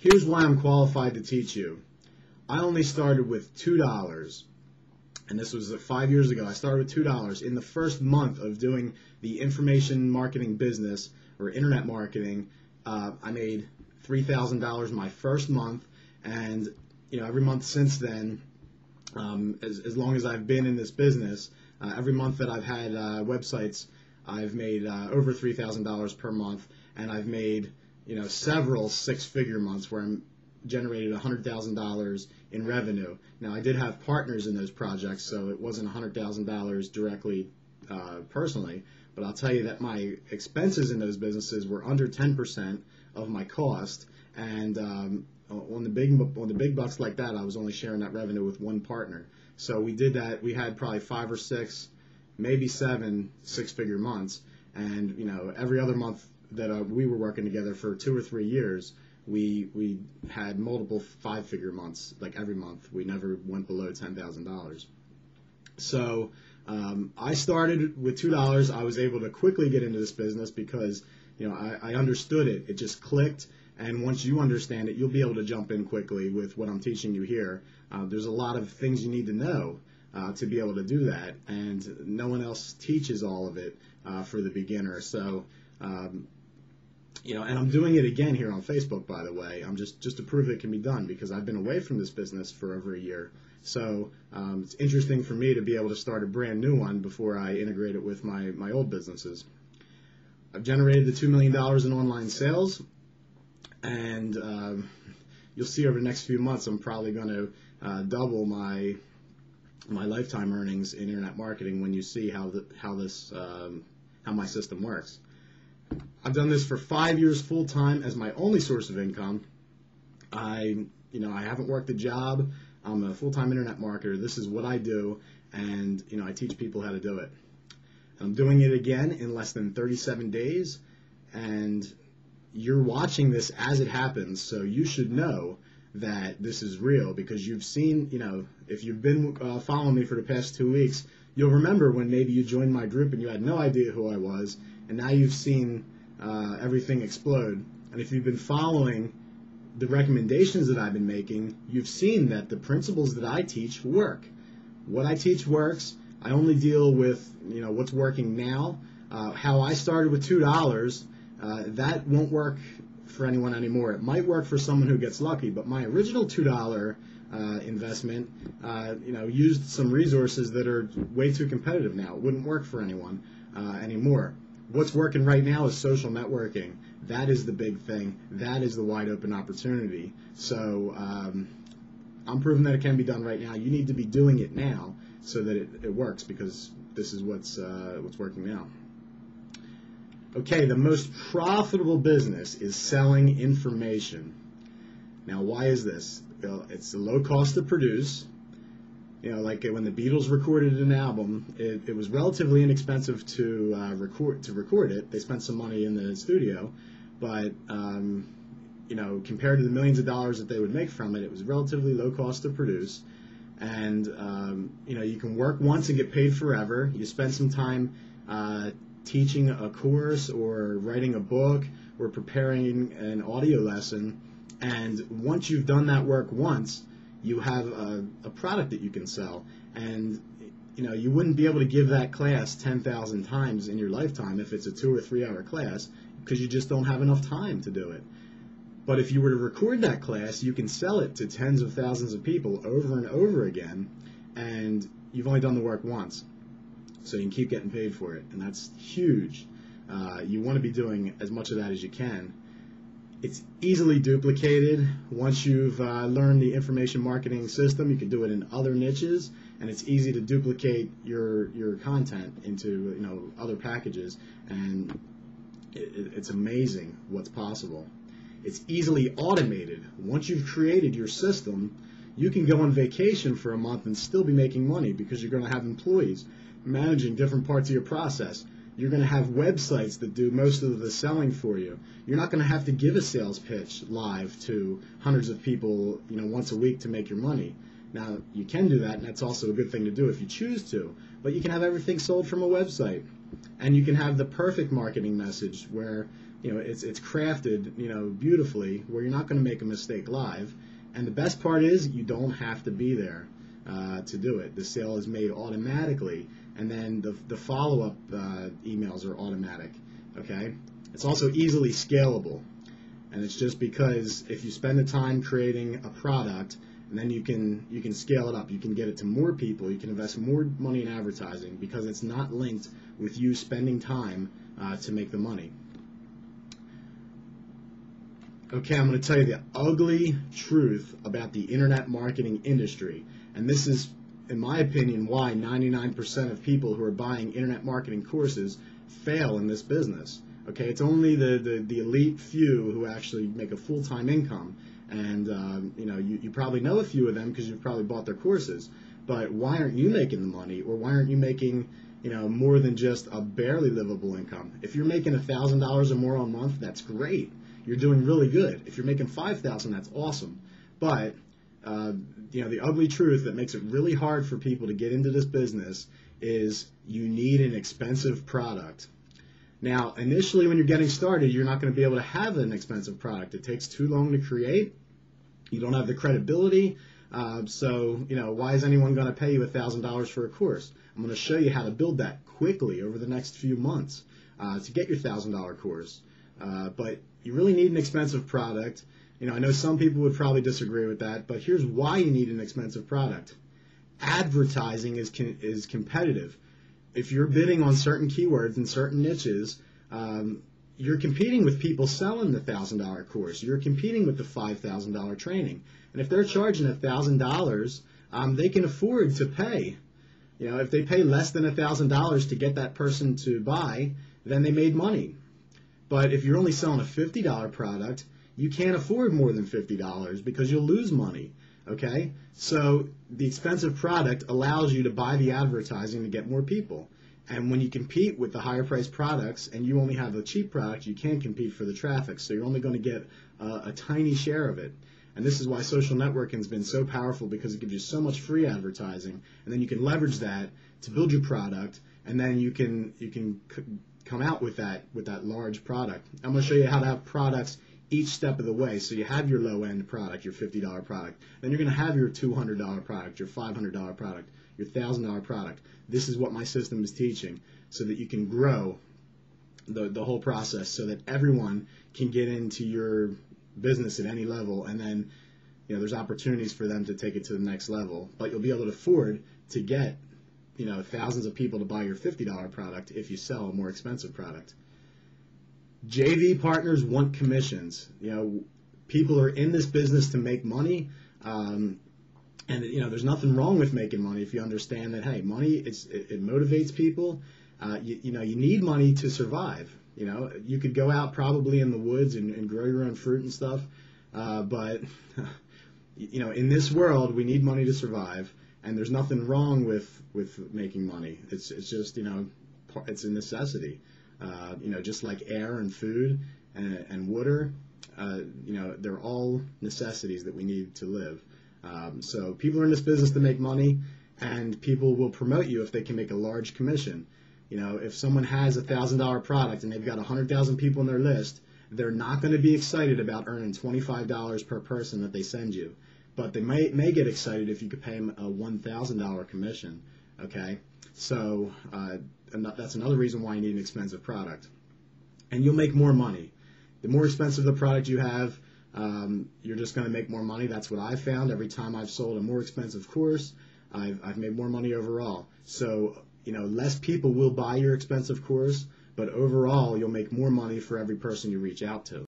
Here's why I'm qualified to teach you. I only started with $2, and this was 5 years ago. I started with $2. In the first month of doing the information marketing business or internet marketing, I made $3,000 my first month, and every month since then, as long as I've been in this business, every month that I've had websites, I've made over $3,000 per month, and I've made several six-figure months where I'm generated $100,000 in revenue. Now, I did have partners in those projects, so it wasn't $100,000 directly personally, but I'll tell you that my expenses in those businesses were under 10% of my cost, and on the big bucks like that, I was only sharing that revenue with one partner. So we did that. We had probably 5 or 6, maybe 7 six-figure months, and every other month that we were working together for 2 or 3 years, we had multiple 5-figure months. Like every month, we never went below $10,000. So I started with $2. I was able to quickly get into this business because I understood it. It just clicked. And once you understand it, you'll be able to jump in quickly with what I'm teaching you here. There's a lot of things you need to know to be able to do that, and no one else teaches all of it for the beginner. So, and I'm doing it again here on Facebook, by the way. I'm just to prove it can be done, because I've been away from this business for over a year. So it's interesting for me to be able to start a brand new one before I integrate it with my old businesses. I've generated the $2 million in online sales. And you'll see over the next few months, I'm probably going to double my lifetime earnings in internet marketing when you see how my system works. I've done this for 5 years full time as my only source of income. I haven't worked a job. I'm a full-time internet marketer. This is what I do, and I teach people how to do it. I'm doing it again in less than 37 days, and you're watching this as it happens, so you should know that this is real, because you've seen, if you've been following me for the past 2 weeks, you'll remember when maybe you joined my group and you had no idea who I was, and now you've seen everything explode. And if you've been following the recommendations that I've been making, you've seen that the principles that I teach work. What I teach works. I only deal with, what's working now. How I started with $2, that won't work for anyone anymore. It might work for someone who gets lucky, but my original $2 investment, used some resources that are way too competitive now. It wouldn't work for anyone anymore. What's working right now is social networking. That is the big thing. That is the wide open opportunity. So I'm proving that it can be done right now. You need to be doing it now so that it works, because this is what's working now. Okay, the most profitable business is selling information. Now, why is this? It's a low cost to produce. Like when the Beatles recorded an album, it was relatively inexpensive to record it. They spent some money in the studio, but compared to the millions of dollars that they would make from it, it was relatively low cost to produce. And you can work once and get paid forever. You spend some time teaching a course or writing a book or preparing an audio lesson, and once you've done that work once, you have a product that you can sell. And you wouldn't be able to give that class 10,000 times in your lifetime if it's a 2 or 3 hour class, because you just don't have enough time to do it. But if you were to record that class, you can sell it to tens of thousands of people over and over again, and you've only done the work once. So you can keep getting paid for it, and that's huge. You want to be doing as much of that as you can. It's easily duplicated. Once you've learned the information marketing system, you can do it in other niches, and it's easy to duplicate your content into other packages, and it's amazing what's possible. It's easily automated. Once you've created your system, you can go on vacation for a month and still be making money, because you're going to have employees managing different parts of your process. You're going to have websites that do most of the selling for you. You're not going to have to give a sales pitch live to hundreds of people, once a week to make your money. Now, you can do that, and that's also a good thing to do if you choose to, but you can have everything sold from a website. And you can have the perfect marketing message where it's crafted, beautifully, where you're not going to make a mistake live. And the best part is you don't have to be there to do it. The sale is made automatically, and then the follow-up emails are automatic. Okay? It's also easily scalable, and it's just because if you spend the time creating a product, and then you can scale it up. You can get it to more people. You can invest more money in advertising because it's not linked with you spending time to make the money. Okay, I'm going to tell you the ugly truth about the internet marketing industry. And this is, in my opinion, why 99% of people who are buying internet marketing courses fail in this business. Okay, it's only the elite few who actually make a full-time income. And, you probably know a few of them because you've probably bought their courses. But why aren't you making the money? Or why aren't you making, more than just a barely livable income? If you're making $1,000 or more a month, that's great. You're doing really good. If you're making $5,000, that's awesome. But, the ugly truth that makes it really hard for people to get into this business is you need an expensive product. Now, initially when you're getting started, you're not going to be able to have an expensive product. It takes too long to create. You don't have the credibility. So, why is anyone going to pay you $1,000 for a course? I'm going to show you how to build that quickly over the next few months to get your $1,000 course. But you really need an expensive product. I know some people would probably disagree with that, but here's why you need an expensive product. Advertising is competitive. If you're bidding on certain keywords and certain niches, you're competing with people selling the $1,000 course. You're competing with the $5,000 training. And if they're charging $1,000, they can afford to pay. If they pay less than $1,000 to get that person to buy, then they made money. But if you're only selling a $50 product, you can't afford more than $50 because you'll lose money. Okay? So the expensive product allows you to buy the advertising to get more people. And when you compete with the higher priced products and you only have a cheap product, you can't compete for the traffic. So you're only going to get a tiny share of it. And this is why social networking has been so powerful, because it gives you so much free advertising. And then you can leverage that to build your product, and then you can come out with that large product. I'm going to show you how to have products each step of the way. So you have your low-end product, your $50 product. Then you're going to have your $200 product, your $500 product, your $1,000 product. This is what my system is teaching, so that you can grow the whole process, so that everyone can get into your business at any level, and then there's opportunities for them to take it to the next level. But you'll be able to afford to get thousands of people to buy your $50 product if you sell a more expensive product. JV partners want commissions. People are in this business to make money, and there's nothing wrong with making money if you understand that. Hey, money it motivates people. You need money to survive. You could go out probably in the woods and grow your own fruit and stuff, but in this world we need money to survive, and there's nothing wrong with making money. It's just it's a necessity. Just like air and food and water, they're all necessities that we need to live. So people are in this business to make money, and people will promote you if they can make a large commission. If someone has a $1,000 product and they've got 100,000 people on their list, they're not going to be excited about earning $25 per person that they send you. But they may get excited if you could pay them a $1,000 commission. Okay? So that's another reason why you need an expensive product. And you'll make more money. The more expensive the product you have, you're just going to make more money. That's what I've found. Every time I've sold a more expensive course, I've made more money overall. So, less people will buy your expensive course, but overall you'll make more money for every person you reach out to.